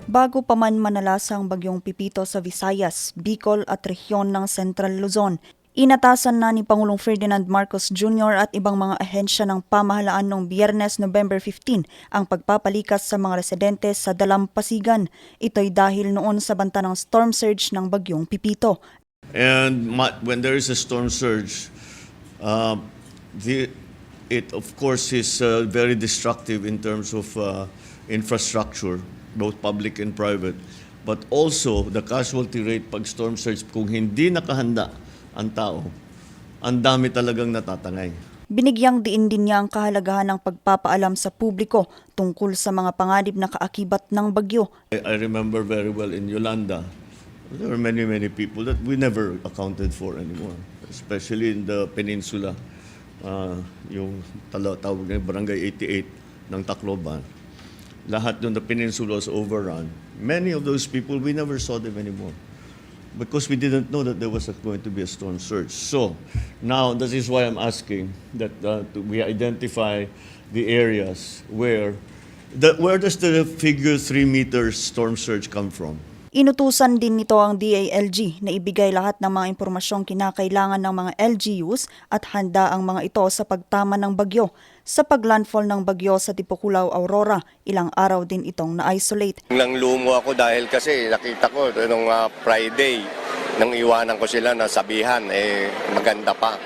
Bago pa man manalasang bagyong Pipito sa Visayas, Bicol at rehiyon ng Central Luzon, inatasan na ni Pangulong Ferdinand Marcos Jr. at ibang mga ahensya ng pamahalaan noong Biyernes, November 15 ang pagpapalikas sa mga residente sa Dalampasigan. Ito'y dahil noon sa banta ng storm surge ng bagyong Pipito. And when there is a storm surge, uh, it of course is very destructive in terms of infrastructure, both public and private. But also, the casualty rate pag storm surge, kung hindi nakahanda ang tao, ang dami talagang natatangay. Binigyang diin din niya ang kahalagahan ng pagpapaalam sa publiko tungkol sa mga panganib na kaakibat ng bagyo. I remember very well in Yolanda, there were many people that we never accounted for anymore, especially in the peninsula, yung tawag ng Barangay 88 ng Tacloban. Lahat ng the peninsula was overrun. Many of those people, we never saw them anymore because we didn't know that there was going to be a storm surge. So now this is why I'm asking that we identify the areas where does the figure 3 meters storm surge come from? Inutusan din nito ang DILG na ibigay lahat ng mga impormasyong kinakailangan ng mga LGUs at handa ang mga ito sa pagtama ng bagyo. Sa paglandfall ng bagyo sa Tipoculaw, Aurora, ilang araw din itong na-isolate. Nang lumo ako dahil kasi nakita ko nung Friday, nang iwanan ko sila na sabihan, maganda pa.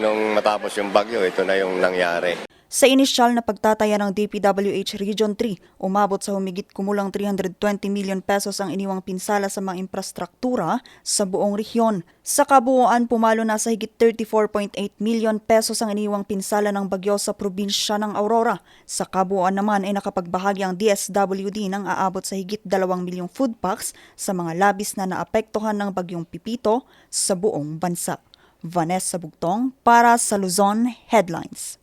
Nung matapos yung bagyo, ito na yung nangyari. Sa inisyal na pagtataya ng DPWH Region 3, umabot sa humigit kumulang 320 million pesos ang iniwang pinsala sa mga infrastruktura sa buong rehiyon. Sa kabuuan, pumalo na sa higit 34.8 million pesos ang iniwang pinsala ng bagyo sa probinsya ng Aurora. Sa kabuuan naman ay nakapagbahagi ang DSWD ng aabot sa higit 2 milyong food packs sa mga labis na naapektuhan ng bagyong Pipito sa buong bansa. Vanessa Bugtong para sa Luzon Headlines.